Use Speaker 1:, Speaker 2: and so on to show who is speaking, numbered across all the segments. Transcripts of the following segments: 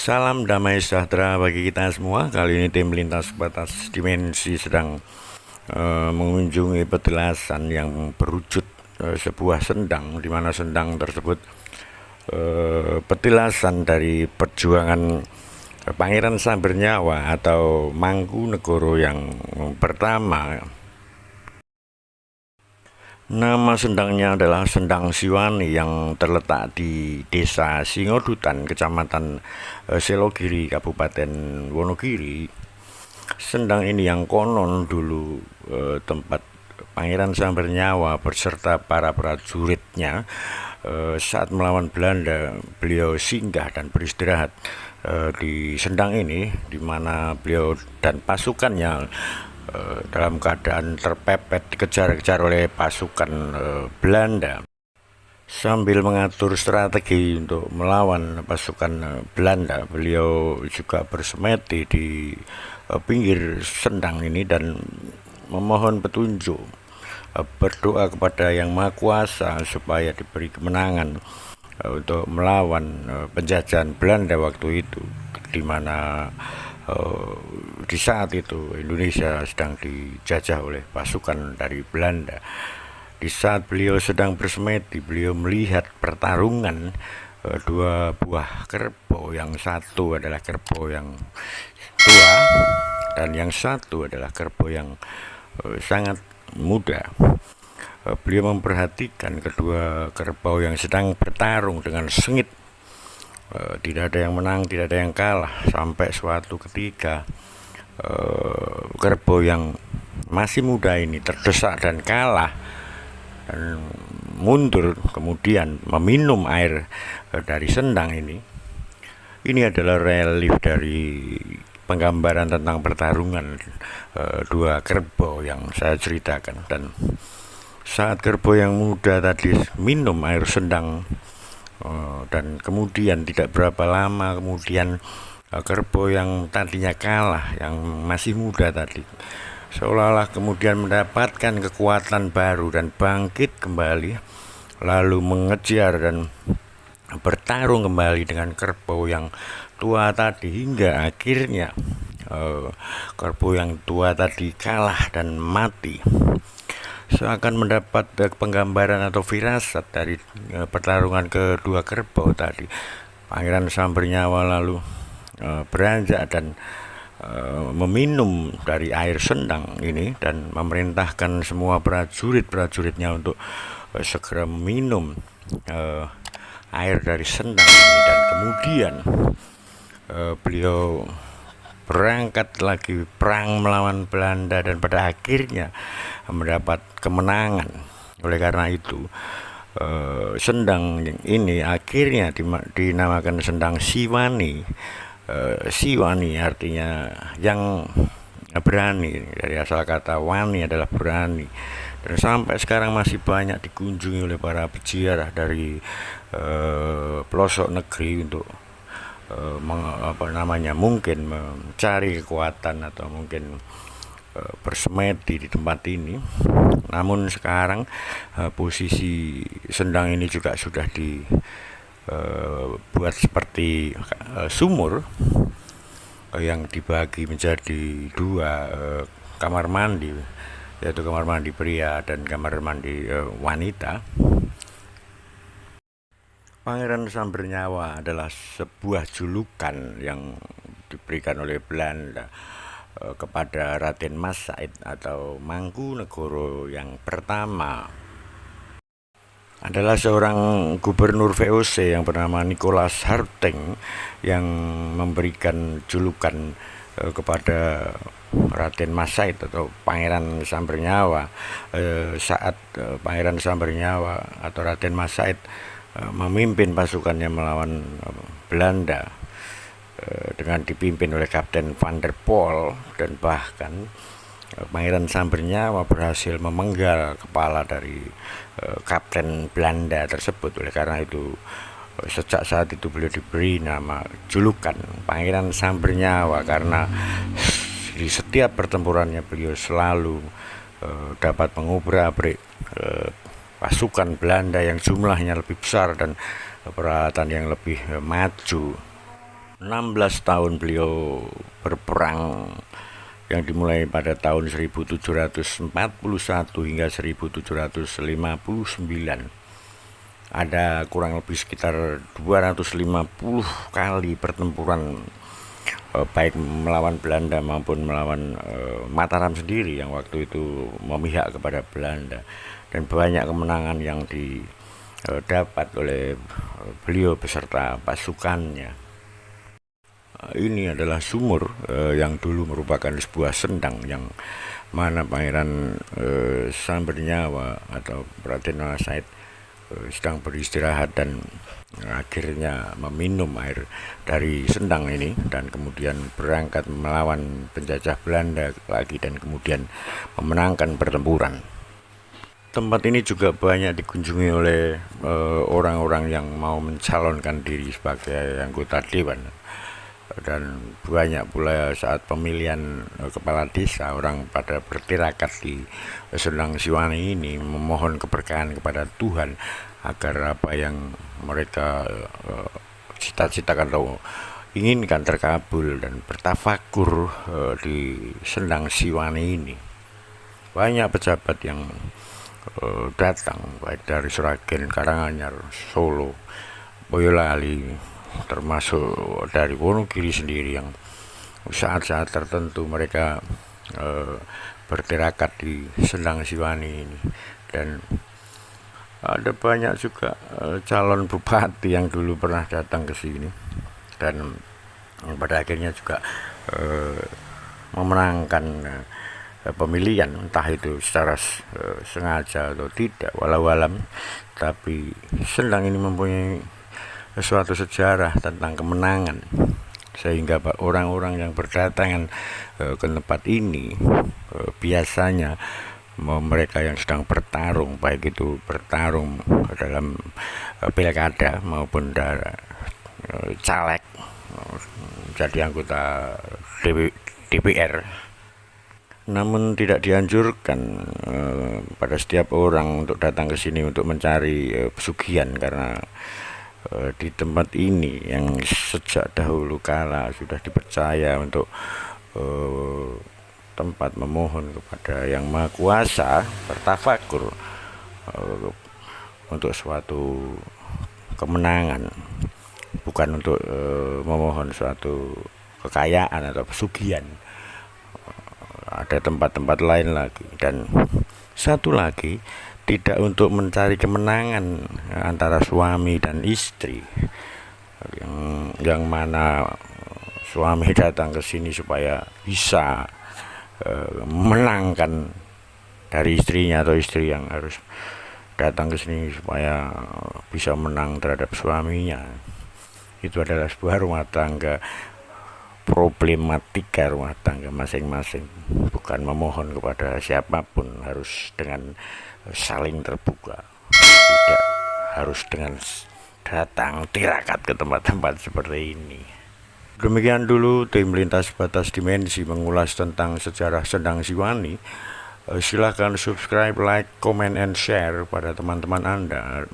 Speaker 1: Salam damai sejahtera bagi kita semua. Kali ini tim lintas batas dimensi sedang mengunjungi petilasan yang berwujud sebuah sendang, di mana sendang tersebut petilasan dari perjuangan Pangeran Sambernyawa atau Mangkunegoro yang pertama. Nama sendangnya adalah Sendang Siwani yang terletak di Desa Singodutan, Kecamatan Selogiri, Kabupaten Wonogiri. Sendang ini yang konon dulu tempat Pangeran Sambernyawa beserta para prajuritnya saat melawan Belanda. Beliau singgah dan beristirahat di Sendang ini, di mana beliau dan pasukannya dalam keadaan terpepet dikejar-kejar oleh pasukan Belanda. Sambil mengatur strategi untuk melawan pasukan Belanda, beliau juga bersemedi di pinggir sendang ini dan memohon petunjuk, berdoa kepada Yang Maha Kuasa supaya diberi kemenangan untuk melawan penjajahan Belanda waktu itu, di mana di saat itu Indonesia sedang dijajah oleh pasukan dari Belanda. Di saat beliau sedang bersemedi, beliau melihat pertarungan dua buah kerbau. Yang satu adalah kerbau yang tua dan yang satu adalah kerbau yang sangat muda. Beliau memperhatikan kedua kerbau yang sedang bertarung dengan sengit. Tidak ada yang menang, tidak ada yang kalah, sampai suatu ketika kerbau yang masih muda ini terdesak dan kalah dan mundur, kemudian meminum air dari sendang ini. Ini adalah relief dari penggambaran tentang pertarungan dua kerbau yang saya ceritakan. Dan saat kerbau yang muda tadi minum air sendang, dan kemudian tidak berapa lama kemudian kerbau yang tadinya kalah, yang masih muda tadi, seolah-olah kemudian mendapatkan kekuatan baru dan bangkit kembali, lalu mengejar dan bertarung kembali dengan kerbau yang tua tadi, hingga akhirnya kerbau yang tua tadi kalah dan mati. Seakan mendapat penggambaran atau firasat dari pertarungan kedua kerbau tadi, Pangeran Sambernyawa lalu beranjak dan meminum dari air sendang ini dan memerintahkan semua prajuritnya untuk segera meminum air dari sendang ini. Dan kemudian beliau berangkat lagi perang melawan Belanda dan pada akhirnya mendapat kemenangan. Oleh karena itu sendang ini akhirnya dinamakan Sendang Siwani. Siwani artinya yang berani, dari asal kata wani adalah berani, dan sampai sekarang masih banyak dikunjungi oleh para peziarah dari pelosok negeri untuk mungkin mencari kekuatan atau mungkin bersemedi di tempat ini. Namun sekarang posisi sendang ini juga sudah dibuat seperti sumur yang dibagi menjadi dua kamar mandi, yaitu kamar mandi pria dan kamar mandi wanita. Pangeran Sambernyawa adalah sebuah julukan yang diberikan oleh Belanda kepada Raden Mas Said atau Mangkunegoro yang pertama. Adalah seorang gubernur VOC yang bernama Nicholas Harteng yang memberikan julukan kepada Raden Mas Said atau Pangeran Sambernyawa saat Pangeran Sambernyawa atau Raden Mas Said memimpin pasukannya melawan Belanda dengan dipimpin oleh Kapten Van der Pol, dan bahkan Pangeran Sambernyawa berhasil memenggal kepala dari Kapten Belanda tersebut. Oleh karena itu sejak saat itu beliau diberi nama julukan Pangeran Sambernyawa, karena di setiap pertempurannya beliau selalu dapat mengubrak-abrik pasukan Belanda yang jumlahnya lebih besar dan peralatan yang lebih maju. 16 tahun beliau berperang yang dimulai pada tahun 1741 hingga 1759. Ada kurang lebih sekitar 250 kali pertempuran, baik melawan Belanda maupun melawan Mataram sendiri yang waktu itu memihak kepada Belanda, dan banyak kemenangan yang didapat oleh beliau beserta pasukannya. Ini adalah sumur yang dulu merupakan sebuah sendang yang mana Pangeran Sambernyawa atau Raden Said sedang beristirahat dan akhirnya meminum air dari sendang ini, dan kemudian berangkat melawan penjajah Belanda lagi, dan kemudian memenangkan pertempuran. Tempat ini juga banyak dikunjungi oleh orang-orang yang mau mencalonkan diri sebagai anggota dewan, dan banyak pula saat pemilihan kepala desa orang pada bertirakat di Sendang Siwani ini memohon keberkahan kepada Tuhan agar apa yang mereka cita-citakan atau inginkan terkabul, dan bertafakur di Sendang Siwani ini. Banyak pejabat yang datang, baik dari Sragen, Karanganyar, Solo, Boyolali, termasuk dari Wonogiri sendiri, yang saat-saat tertentu mereka bertirakat di Sendang Siwani ini. Dan ada banyak juga calon bupati yang dulu pernah datang ke sini, dan pada akhirnya juga memenangkan pemilihan, entah itu secara sengaja atau tidak, walau alam. Tapi Sendang ini mempunyai suatu sejarah tentang kemenangan, sehingga orang-orang yang berdatangan ke tempat ini biasanya mereka yang sedang bertarung, baik itu bertarung dalam pilkada maupun caleg, jadi anggota DPR. Namun tidak dianjurkan pada setiap orang untuk datang ke sini untuk mencari pesugihan, karena di tempat ini yang sejak dahulu kala sudah dipercaya untuk tempat memohon kepada Yang Maha Kuasa, bertafakur untuk suatu kemenangan, bukan untuk memohon suatu kekayaan atau pesugihan. Ada tempat-tempat lain lagi, dan satu lagi tidak untuk mencari kemenangan antara suami dan istri, yang mana suami datang ke sini supaya bisa menangkan dari istrinya, atau istri yang harus datang ke sini supaya bisa menang terhadap suaminya. Itu adalah sebuah rumah tangga, problematika rumah tangga masing-masing, bukan memohon kepada siapapun harus dengan saling terbuka, tidak harus dengan datang tirakat ke tempat-tempat seperti ini. Demikian dulu tim Lintas Batas Dimensi mengulas tentang sejarah Sendang Siwani. Silahkan subscribe, like, comment, and share pada teman-teman Anda,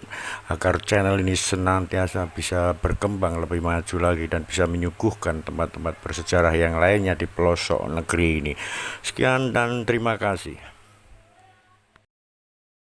Speaker 1: agar channel ini senantiasa bisa berkembang lebih maju lagi dan bisa menyuguhkan tempat-tempat bersejarah yang lainnya di pelosok negeri ini. Sekian dan terima kasih.